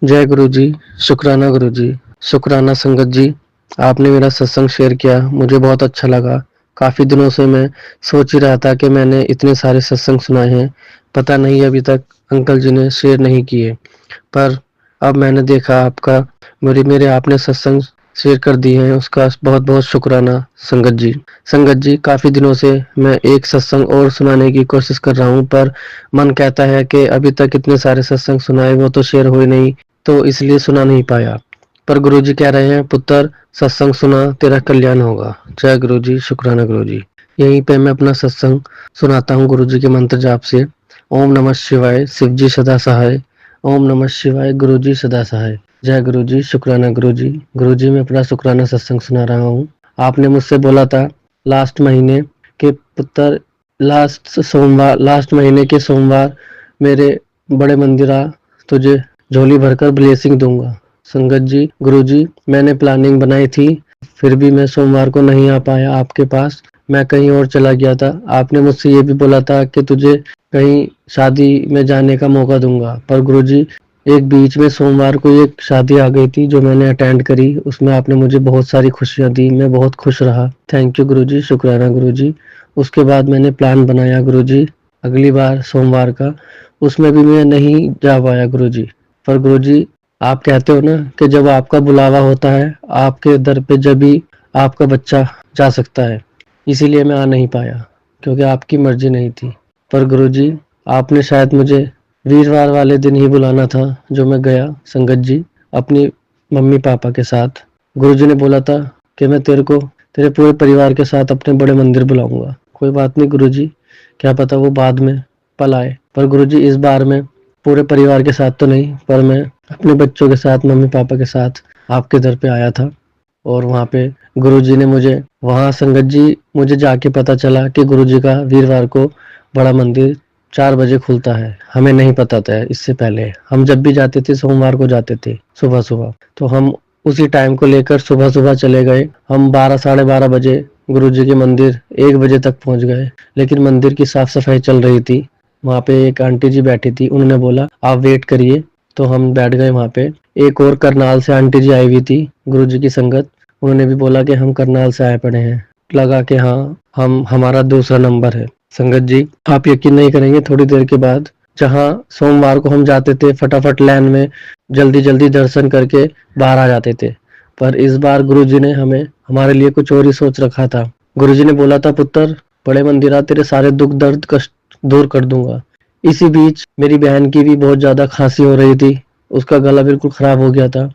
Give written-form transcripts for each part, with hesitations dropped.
जय गुरु जी, शुक्राना गुरु जी, शुक्राना संगत जी। आपने मेरा सत्संग शेयर किया, मुझे बहुत अच्छा लगा। काफ़ी दिनों से मैं सोच ही रहा था कि मैंने इतने सारे सत्संग सुनाए हैं, पता नहीं अभी तक अंकल जी ने शेयर नहीं किए। पर अब मैंने देखा आपका मेरे मेरे आपने सत्संग शेयर कर दिए हैं, उसका बहुत-बहुत शुक्राना संगत जी। संगत जी, काफ़ी दिनों से मैं एक सत्संग और सुनाने की कोशिश कर रहा हूँ, पर मन कहता है कि अभी तक इतने सारे सत्संग सुनाए, वो तो शेयर हुए नहीं, तो इसलिए सुना नहीं पाया। पर गुरुजी कह रहे हैं, पुत्र सत्संग सुना तेरा कल्याण होगा। जय गुरुजी, शुक्राना गुरुजी। यहीं पे मैं अपना सत्संग सुनाता हूँ गुरुजी के मंत्र जाप से। ओम नमः शिवाय, शिवजी सदा सहाय। ओम नमः शिवाय, गुरुजी सदा सहाय। जय गुरुजी, शुक्राना गुरुजी। गुरुजी, मैं अपना शुक्राना सत्संग सुना रहा हूँ। आपने मुझसे बोला था लास्ट महीने के पुत्र लास्ट महीने के सोमवार मेरे बड़े मंदिर आ, तुझे झोली भरकर ब्लेसिंग दूंगा। संगत जी, गुरुजी, मैंने प्लानिंग बनाई थी, फिर भी मैं सोमवार को नहीं आ पाया आपके पास। मैं कहीं और चला गया था। आपने मुझसे ये भी बोला था कि तुझे कहीं शादी में जाने का मौका दूंगा, पर गुरुजी एक बीच में सोमवार को एक शादी आ गई थी जो मैंने अटेंड करी। उसमें आपने मुझे बहुत सारी खुशियां दी, मैं बहुत खुश रहा। थैंक यू गुरुजी, शुक्राना गुरुजी। उसके बाद मैंने प्लान बनाया गुरुजी अगली बार सोमवार का, उसमें भी मैं नहीं जा पाया गुरुजी। पर गुरुजी, आप कहते हो ना कि जब आपका बुलावा होता है आपके दर पे जब भी आपका बच्चा जा सकता है, इसीलिए मैं आ नहीं पाया क्योंकि आपकी मर्जी नहीं थी। पर गुरुजी, आपने शायद मुझे वीरवार वाले दिन ही बुलाना था जो मैं गया संगत जी अपनी मम्मी पापा के साथ। गुरुजी ने बोला था कि मैं तेरे को तेरे पूरे परिवार के साथ अपने बड़े मंदिर बुलाऊंगा। कोई बात नहीं गुरुजी, क्या पता वो बाद में पल आए। पर गुरुजी, इस बार मैं पूरे परिवार के साथ तो नहीं, पर मैं अपने बच्चों के साथ मम्मी पापा के साथ आपके दर पे आया था। और वहाँ पे गुरुजी ने मुझे वहाँ संगत जी मुझे जाके पता चला कि गुरुजी का वीरवार को बड़ा मंदिर 4 बजे खुलता है। हमें नहीं पता था इससे पहले। हम जब भी जाते थे सोमवार को जाते थे सुबह-सुबह। तो हम उसी टाइम को लेकर सुबह-सुबह चले गए। हम 12 साढ़े 12 बजे गुरुजी के मंदिर 1 बजे तक पहुँच गए। लेकिन मंदिर की साफ-सफाई चल रही थी। वहाँ पे एक आंटी जी बैठी थी, उन्होंने बोला आप वेट करिए, तो हम बैठ गए वहाँ पे। एक और करनाल से आंटी जी आई हुई थी गुरुजी की संगत, उन्होंने भी बोला कि हम करनाल से आए पड़े हैं। लगा कि हाँ, हम हमारा दूसरा नंबर है। संगत जी, आप यकीन नहीं करेंगे, थोड़ी देर के बाद जहाँ सोमवार को हम जाते थे फटाफट लाइन में जल्दी जल्दी दर्शन करके बाहर आ जाते थे, पर इस बार गुरुजी ने हमें हमारे लिए कुछ और ही सोच रखा था। गुरुजी ने बोला था पुत्र बड़े मंदिर आ, तेरे सारे दुख दर्द कष्ट दूर कर दूंगा। इसी बीच मेरी बहन की भी बहुत ज्यादा खांसी हो रही थी, उसका गला बिल्कुल खराब हो गया था।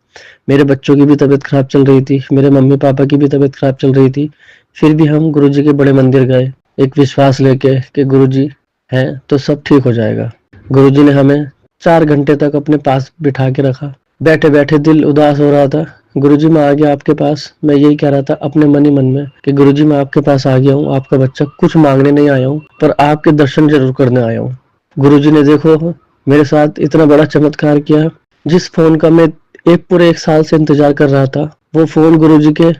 मेरे बच्चों की भी तबीयत खराब चल रही थी, मेरे मम्मी पापा की भी तबीयत खराब चल रही थी। फिर भी हम गुरुजी के बड़े मंदिर गए, एक विश्वास लेके कि गुरुजी हैं तो सब ठीक हो जाएगा। गुरुजी ने हमें 4 घंटे तक अपने पास बिठा के रखा। बैठे बैठे दिल उदास हो रहा था। गुरुजी, मैं आ गया आपके पास। मैं यही कह रहा था अपने मन ही मन में कि गुरुजी मैं आपके पास आ गया हूँ, आपका बच्चा, कुछ मांगने नहीं आया हूँ, पर आपके दर्शन जरूर करने आया हूँ। गुरुजी ने देखो मेरे साथ इतना बड़ा चमत्कार किया। जिस फोन का मैं पूरे 1 साल से इंतजार कर रहा था, वो फोन गुरुजी के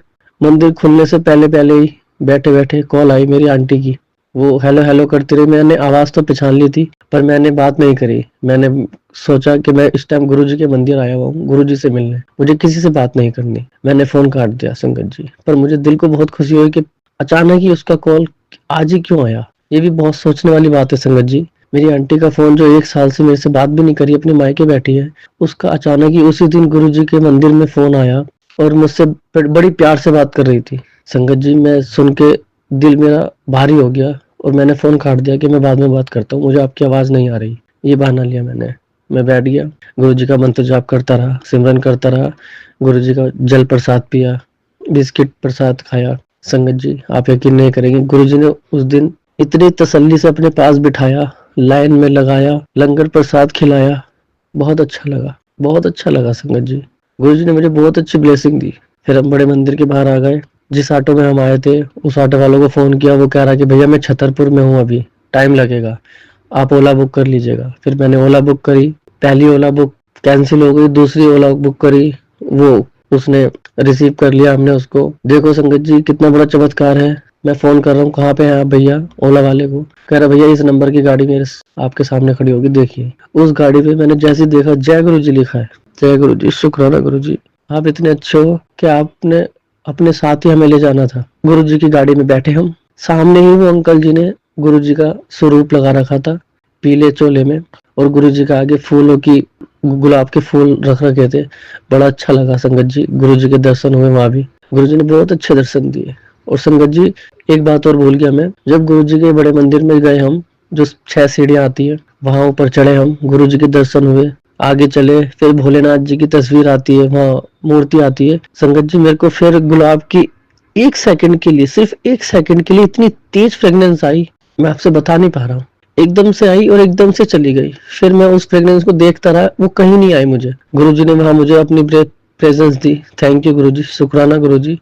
मंदिर खुलने से पहले पहले ही बैठे बैठे कॉल आई मेरी आंटी की। वो हेलो हेलो करती रही। मैंने आवाज तो पहचान ली थी, पर मैंने बात नहीं करी। मैंने सोचा कि मैं इस टाइम गुरुजी के मंदिर आया हुआ हूँ गुरुजी से मिलने, मुझे किसी से बात नहीं करनी। मैंने फोन काट दिया संगत जी। पर मुझे दिल को बहुत खुशी हुई कि अचानक ही उसका कॉल आज ही क्यों आया। ये भी बहुत सोचने वाली बात है संगत जी। मेरी आंटी का फोन जो 1 साल से मेरे से बात भी नहीं करी, अपने मायके बैठी है, उसका अचानक ही उसी दिन गुरुजी के मंदिर में फोन आया और मुझसे बड़ी प्यार से बात कर रही थी। संगत जी, मैं सुन के दिल मेरा भारी हो गया और मैंने फोन काट दिया कि मैं बाद में बात करता हूँ, मुझे आपकी आवाज नहीं आ रही। ये बहाना लिया मैंने। मैं बैठ गया, गुरुजी का मंत्र जाप करता रहा, सिमरन करता रहा, गुरुजी का जल प्रसाद पिया, बिस्किट प्रसाद खाया। संगत जी, आप यकीन नहीं करेंगे, गुरुजी ने उस दिन इतनी तसल्ली से अपने पास बिठाया, लाइन में लगाया, लंगर प्रसाद खिलाया। बहुत अच्छा लगा, बहुत अच्छा लगा संगत जी। गुरुजी ने मुझे बहुत अच्छी ब्लेसिंग दी। फिर हम बड़े मंदिर के बाहर आ गए। जिस ऑटो में हम आए थे उस ऑटो वालों को फोन किया, वो कह रहा कि भैया मैं छतरपुर में हूँ, अभी टाइम लगेगा, आप ओला बुक कर लीजिएगा। फिर मैंने ओला बुक करी, पहली ओला बुक कैंसिल हो गई, दूसरी ओला बुक करी, वो उसने रिसीव कर लिया हमने उसको। देखो संगत जी कितना बड़ा चमत्कार है। मैं फ़ोन कर रहा हूँ, कहाँ पे हैं आप भैया? ओला वाले को। कह रहा भैया इस नंबर की गाड़ी मेरे आपके सामने खड़ी होगी, देखिए। उस गाड़ी पे मैंने जैसे ही देखा जय गुरु जी लिखा है। जय गुरु जी, शुक्राना गुरु जी। आप इतने अच्छे हो कि आपने अपने साथ ही हमें ले जाना था। गुरु जी की गाड़ी में बैठे हम, सामने ही वो अंकल जी ने गुरु जी का स्वरूप लगा रखा था पीले चोले में, और गुरु जी के आगे फूलों की गुलाब के फूल रख रखे थे। बड़ा अच्छा लगा संगत जी, गुरु जी के दर्शन हुए वहां भी। गुरु जी ने बहुत अच्छे दर्शन दिए। और संगत जी, एक बात और भूल गया मैं, जब गुरु जी के बड़े मंदिर में गए हम, जो 6 सीढ़ियां आती है, वहां ऊपर चढ़े हम, गुरु जी के दर्शन हुए, आगे चले, फिर भोलेनाथ जी की तस्वीर आती है, वहां मूर्ति आती है। संगत जी, मेरे को फिर गुलाब की 1 सेकंड के लिए, सिर्फ 1 सेकंड के लिए इतनी तेज फ्रेग्रेंस आई, मैं आपसे बता नहीं पा रहा हूँ। एकदम से आई और एकदम से चली गई। फिर मैं उस फ्रेग्रेंस को देखता रहा, वो कहीं नहीं आई मुझे। गुरु जी ने वहां मुझे अपनी प्रेजेंस दी। थैंक यू गुरु जी, शुक्राना गुरु जी।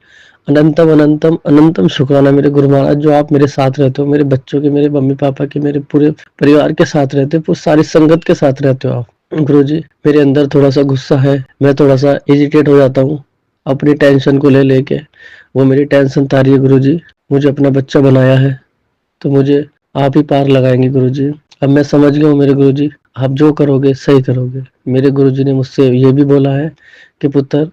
अनंतम अनंतम अनंतम शुक्राना मेरे गुरु महाराज, जो आप मेरे साथ रहते हो, मेरे बच्चों के, मेरे मम्मी पापा के, मेरे पूरे परिवार के साथ रहते हो, सारी संगत के साथ रहते हो आप। गुरु जी, मेरे अंदर थोड़ा सा गुस्सा है, मैं थोड़ा सा इरिटेट हो जाता हूँ अपनी टेंशन को ले लेके। वो मेरी टेंशन तारी है गुरु जी। मुझे अपना बच्चा बनाया है, तो मुझे आप ही पार लगाएंगे गुरु जी। अब मैं समझ गया हूँ मेरे गुरु जी, आप जो करोगे सही करोगे। मेरे गुरु जी ने मुझसे ये भी बोला है कि पुत्र,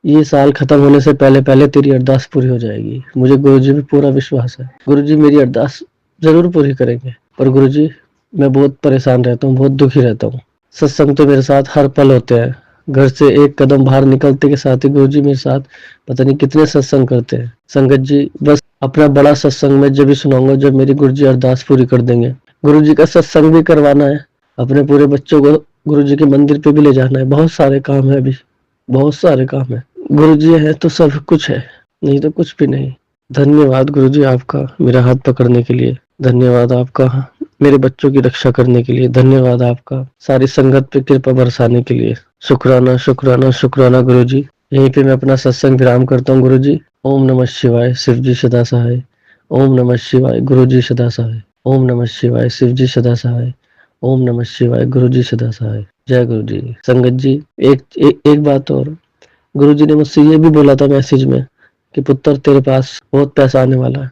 ये साल खत्म होने से पहले पहले तेरी अरदास पूरी हो जाएगी। मुझे गुरु जी पे पूरा विश्वास है। गुरु जी मेरी अरदास जरूर पूरी करेंगे। पर गुरु जी, मैं बहुत परेशान रहता हूँ, बहुत दुखी रहता हूँ। सत्संग तो मेरे साथ हर पल होते हैं। घर से एक कदम बाहर निकलते के साथ ही गुरु जी मेरे साथ पता नहीं कितने सत्संग करते हैं। संगत जी, बस अपना बड़ा सत्संग मैं जब भी सुनाऊंगा जब मेरी गुरु जी अरदास पूरी कर देंगे। गुरु जी का सत्संग भी करवाना है, अपने पूरे बच्चों को गुरु जी के मंदिर पे भी ले जाना है। बहुत सारे काम है अभी, बहुत सारे काम है। गुरु जी है तो सब कुछ है, नहीं तो कुछ भी नहीं। धन्यवाद गुरु जी आपका मेरा हाथ पकड़ने के लिए। धन्यवाद आपका मेरे बच्चों की रक्षा करने के लिए। धन्यवाद आपका सारी संगत पे कृपा बरसाने के लिए। शुक्राना शुक्राना शुक्राना गुरु जी। यहीं पे मैं अपना सत्संग विराम करता हूँ गुरु जी। ओम नमः शिवाय, शिव जी सदा सहाय। ओम नमः शिवाय, गुरु जी सदा सहाय। ओम नमः शिवाय, शिव जी सदा सहाय। ओम नमः शिवाय, गुरु जी सदा सहाय। जय गुरु जी। संगत जी, एक बात और, गुरु जी ने मुझसे ये भी बोला था मैसेज में कि पुत्र तेरे पास बहुत पैसा आने वाला है।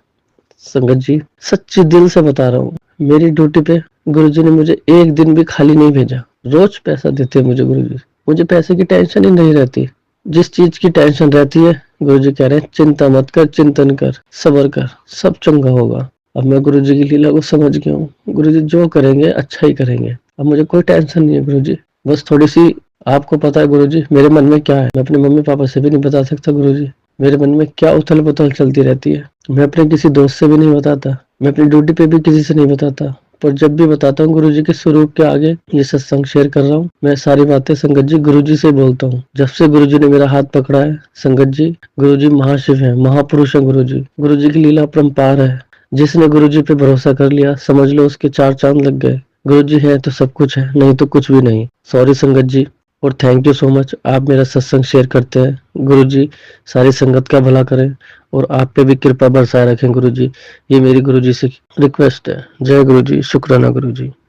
संगत जी, सच्चे दिल से बता रहा हूँ, मेरी ड्यूटी पे गुरु जी ने मुझे एक दिन भी खाली नहीं भेजा। रोज पैसा देते हैं मुझे गुरु जी। मुझे पैसे की टेंशन ही नहीं रहती। जिस चीज की टेंशन रहती है, गुरु जी कह रहे हैं चिंता मत कर, चिंतन कर, सब्र कर, सब चंगा होगा। अब मैं गुरु जी की लीला को समझ गया हूँ। गुरु जी जो करेंगे अच्छा ही करेंगे। अब मुझे कोई टेंशन नहीं है गुरु जी। बस थोड़ी सी, आपको पता है गुरु जी मेरे मन में क्या है, मैं अपने मम्मी पापा से भी नहीं बता सकता गुरु जी। मेरे मन में क्या उथल पुथल चलती रहती है, मैं अपने किसी दोस्त से भी नहीं बताता, मैं अपनी ड्यूटी पे भी किसी से नहीं बताता। पर जब भी बताता हूँ गुरु जी के स्वरूप के आगे ये सत्संग शेयर कर रहा हूँ, मैं सारी बातें संगत जी गुरु जी से बोलता हूँ। जब से गुरु जी ने मेरा हाथ पकड़ा है संगत जी, गुरु जी महाशिव है, महापुरुष है गुरु जी। गुरु जी की लीला अपरंपार है। जिसने गुरु जी पे भरोसा कर लिया, समझ लो उसके 4 चांद लग गए। गुरु जी है तो सब कुछ है, नहीं तो कुछ भी नहीं। सॉरी संगत जी, और थैंक यू सो मच, आप मेरा सत्संग शेयर करते हैं। गुरु जी सारी संगत का भला करें और आप पे भी कृपा बरसाए रखें गुरु जी। ये मेरी गुरु जी से रिक्वेस्ट है। जय गुरु जी, शुक्राना गुरु जी।